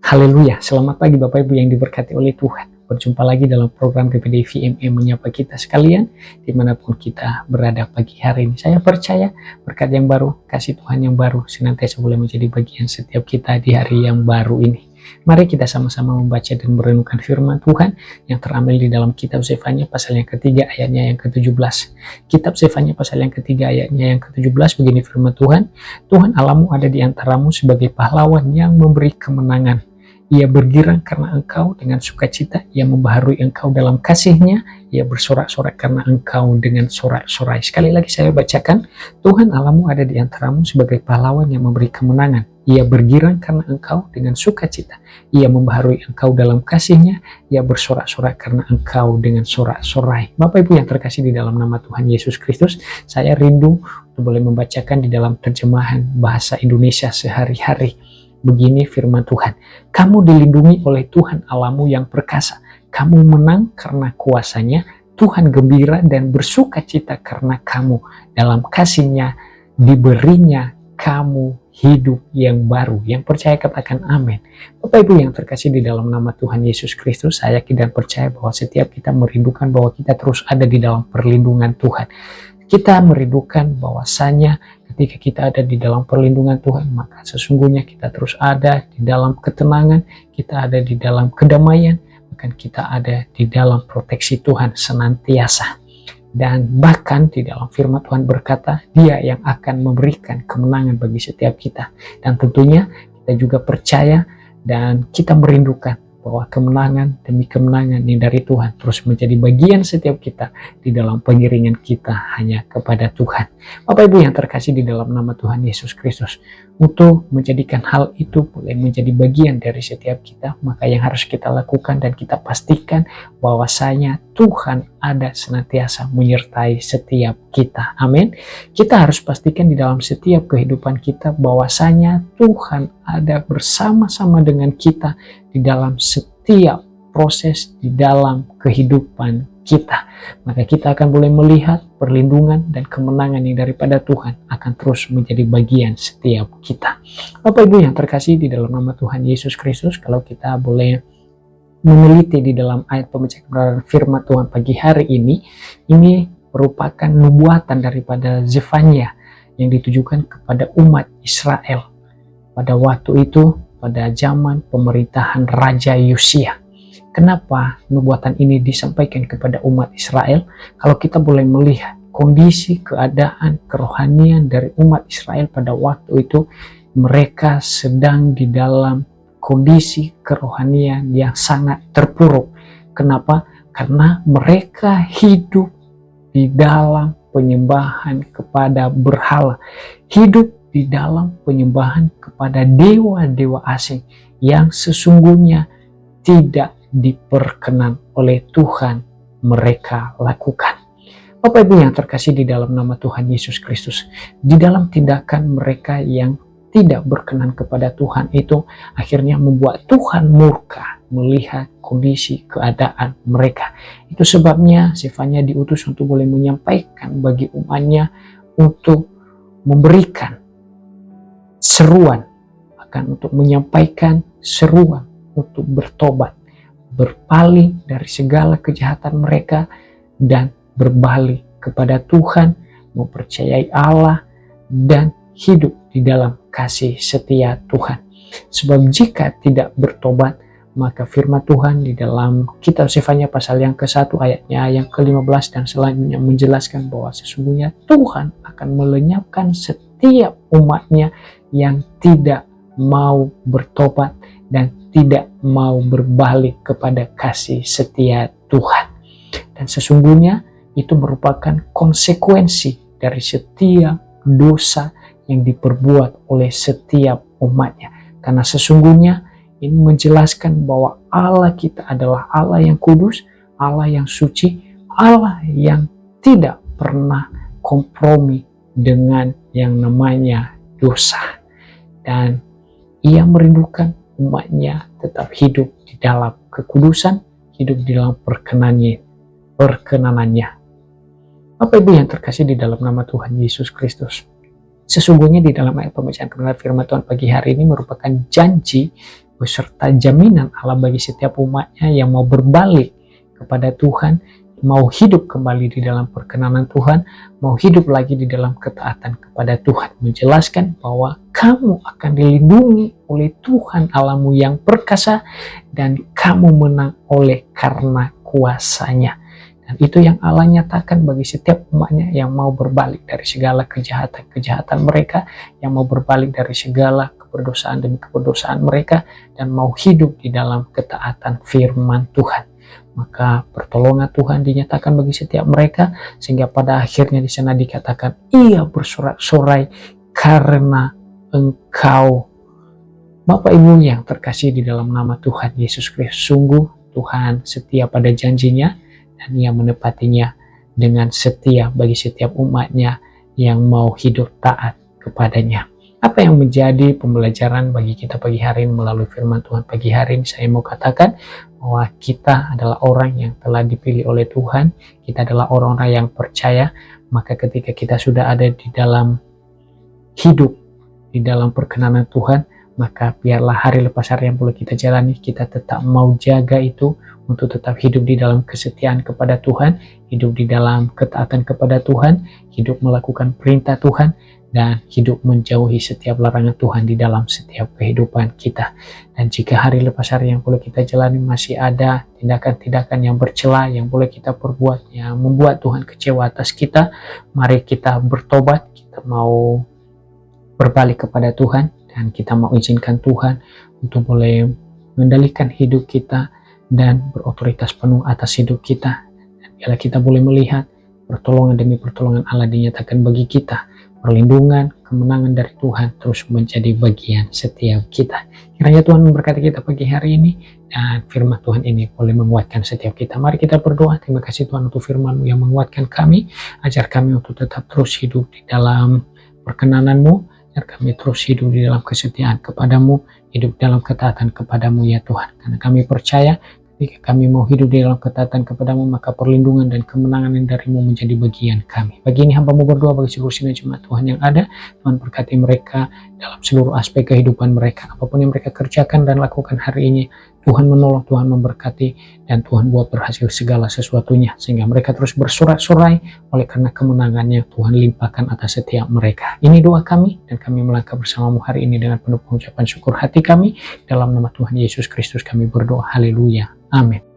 Haleluya, selamat pagi Bapak Ibu yang diberkati oleh Tuhan. Berjumpa lagi dalam program GPD VMM menyapa kita sekalian, dimanapun kita berada pagi hari ini. Saya percaya berkat yang baru, kasih Tuhan yang baru, senantiasa boleh menjadi bagian setiap kita di hari yang baru ini. Mari kita sama-sama membaca dan merenungkan firman Tuhan yang terambil di dalam kitab Zefanya pasal yang ketiga ayatnya yang ke-17. Kitab Zefanya pasal yang ketiga ayatnya yang ke-17 begini firman Tuhan, Tuhan Allahmu ada di antaramu sebagai pahlawan yang memberi kemenangan. Ia bergirang karena engkau dengan sukacita, ia membaharui engkau dalam kasihnya, ia bersorak-sorak karena engkau dengan sorak-sorai. Sekali lagi saya bacakan, Tuhan Allahmu ada di antaramu sebagai pahlawan yang memberi kemenangan. Ia bergirang karena engkau dengan sukacita, ia membaharui engkau dalam kasihnya, ia bersorak-sorak karena engkau dengan sorak-sorai. Bapak Ibu yang terkasih di dalam nama Tuhan Yesus Kristus, saya rindu untuk boleh membacakan di dalam terjemahan bahasa Indonesia sehari-hari. Begini firman Tuhan, kamu dilindungi oleh Tuhan Allahmu yang perkasa, kamu menang karena kuasanya, Tuhan gembira dan bersuka cita karena kamu, dalam kasihnya diberinya kamu hidup yang baru. Yang percaya katakan amin. Bapak Ibu yang terkasih di dalam nama Tuhan Yesus Kristus, saya yakin dan percaya bahwa setiap kita merindukan bahwa kita terus ada di dalam perlindungan Tuhan. Kita merindukan bahwasanya ketika kita ada di dalam perlindungan Tuhan, maka sesungguhnya kita terus ada di dalam ketenangan, kita ada di dalam kedamaian, bahkan kita ada di dalam proteksi Tuhan senantiasa. Dan bahkan di dalam firman Tuhan berkata, Dia yang akan memberikan kemenangan bagi setiap kita. Dan tentunya kita juga percaya dan kita merindukan bahwa kemenangan demi kemenangan yang dari Tuhan terus menjadi bagian setiap kita di dalam pengiringan kita hanya kepada Tuhan. Bapak Ibu yang terkasih di dalam nama Tuhan Yesus Kristus, untuk menjadikan hal itu boleh menjadi bagian dari setiap kita, maka yang harus kita lakukan dan kita pastikan bahwasanya Tuhan ada senantiasa menyertai setiap kita. Amin. Kita harus pastikan di dalam setiap kehidupan kita bahwasanya Tuhan ada bersama-sama dengan kita di dalam setiap proses di dalam kehidupan kita. Maka kita akan boleh melihat perlindungan dan kemenangan yang daripada Tuhan akan terus menjadi bagian setiap kita. Bapak Ibu yang terkasih di dalam nama Tuhan Yesus Kristus, kalau kita boleh meneliti di dalam ayat pembacaan firman Tuhan pagi hari ini merupakan nubuatan daripada Zefanya yang ditujukan kepada umat Israel pada waktu itu, pada zaman pemerintahan Raja Yosia. Kenapa nubuatan ini disampaikan kepada umat Israel? Kalau kita boleh melihat kondisi, keadaan, kerohanian dari umat Israel pada waktu itu, mereka sedang di dalam kondisi kerohanian yang sangat terpuruk. Kenapa? Karena mereka hidup di dalam penyembahan kepada berhala, hidup di dalam penyembahan kepada dewa-dewa asing yang sesungguhnya tidak diperkenan oleh Tuhan mereka lakukan. Bapak Ibu yang terkasih di dalam nama Tuhan Yesus Kristus, di dalam tindakan mereka yang tidak berkenan kepada Tuhan itu akhirnya membuat Tuhan murka melihat kondisi keadaan mereka. Itu sebabnya Zefanya diutus untuk boleh menyampaikan bagi umatnya untuk memberikan seruan, akan untuk menyampaikan seruan untuk bertobat, berpaling dari segala kejahatan mereka dan berbalik kepada Tuhan, mempercayai Allah dan hidup di dalam kasih setia Tuhan. Sebab jika tidak bertobat, maka firman Tuhan di dalam kitab Zefanya pasal yang ke-1 ayatnya yang ke-15 dan selanjutnya menjelaskan bahwa sesungguhnya Tuhan akan melenyapkan setiap umatnya yang tidak mau bertobat dan tidak mau berbalik kepada kasih setia Tuhan. Dan sesungguhnya itu merupakan konsekuensi dari setiap dosa yang diperbuat oleh setiap umatnya. Karena sesungguhnya ini menjelaskan bahwa Allah kita adalah Allah yang kudus, Allah yang suci, Allah yang tidak pernah kompromi dengan yang namanya dosa. Dan Ia merindukan umatnya tetap hidup di dalam kekudusan, hidup di dalam perkenanannya. Bapak Ibu yang terkasih di dalam nama Tuhan Yesus Kristus, sesungguhnya di dalam ayat pembacaan kebenaran firman Tuhan pagi hari ini merupakan janji beserta jaminan Allah bagi setiap umatnya yang mau berbalik kepada Tuhan, mau hidup kembali di dalam perkenanan Tuhan, mau hidup lagi di dalam ketaatan kepada Tuhan. Menjelaskan bahwa kamu akan dilindungi oleh Tuhan Allahmu yang perkasa dan kamu menang oleh karena kuasanya. Dan itu yang Allah nyatakan bagi setiap umatnya yang mau berbalik dari segala kejahatan-kejahatan mereka, yang mau berbalik dari segala keberdosaan demi keberdosaan mereka, dan mau hidup di dalam ketaatan firman Tuhan. Maka pertolongan Tuhan dinyatakan bagi setiap mereka, sehingga pada akhirnya di sana dikatakan, ia bersorak-sorai karena engkau. Bapak Ibu yang terkasih di dalam nama Tuhan Yesus Kristus, sungguh Tuhan setia pada janjinya, dan ia menepatinya dengan setia bagi setiap umatnya yang mau hidup taat kepadanya. Apa yang menjadi pembelajaran bagi kita pagi hari ini melalui firman Tuhan pagi hari ini? Saya mau katakan bahwa kita adalah orang yang telah dipilih oleh Tuhan, kita adalah orang-orang yang percaya. Maka ketika kita sudah ada di dalam hidup, di dalam perkenanan Tuhan, maka biarlah hari lepas hari yang boleh kita jalani, kita tetap mau jaga itu untuk tetap hidup di dalam kesetiaan kepada Tuhan, hidup di dalam ketaatan kepada Tuhan, hidup melakukan perintah Tuhan, dan hidup menjauhi setiap larangan Tuhan di dalam setiap kehidupan kita. Dan jika hari lepas hari yang boleh kita jalani masih ada tindakan-tindakan yang bercela yang boleh kita perbuat, yang membuat Tuhan kecewa atas kita, mari kita bertobat, kita mau berbalik kepada Tuhan, dan kita mau izinkan Tuhan untuk boleh mengendalikan hidup kita dan berotoritas penuh atas hidup kita. Dan bila kita boleh melihat pertolongan demi pertolongan Allah dinyatakan bagi kita, perlindungan, kemenangan dari Tuhan terus menjadi bagian setiap kita. Kiranya Tuhan memberkati kita pagi hari ini, dan firman Tuhan ini boleh menguatkan setiap kita. Mari kita berdoa. Terima kasih Tuhan untuk firman-Mu yang menguatkan kami. Ajar kami untuk tetap terus hidup di dalam perkenanan-Mu, agar kami terus hidup di dalam kesetiaan kepadamu, hidup dalam ketaatan kepadamu ya Tuhan. Karena kami percaya ketika kami mau hidup di dalam ketaatan kepadamu, maka perlindungan dan kemenangan yang darimu menjadi bagian kami. Bagi ini hamba-Mu berdoa bagi seluruh sidang jemaat Tuhan yang ada, Tuhan berkati mereka dalam seluruh aspek kehidupan mereka. Apapun yang mereka kerjakan dan lakukan hari ini, Tuhan menolong, Tuhan memberkati, dan Tuhan buat berhasil segala sesuatunya, sehingga mereka terus bersorak-sorai oleh karena kemenangannya Tuhan limpahkan atas setiap mereka. Ini doa kami, dan kami melangkah bersamamu hari ini dengan penuh pengucapan syukur hati kami. Dalam nama Tuhan Yesus Kristus kami berdoa. Haleluya. Amin.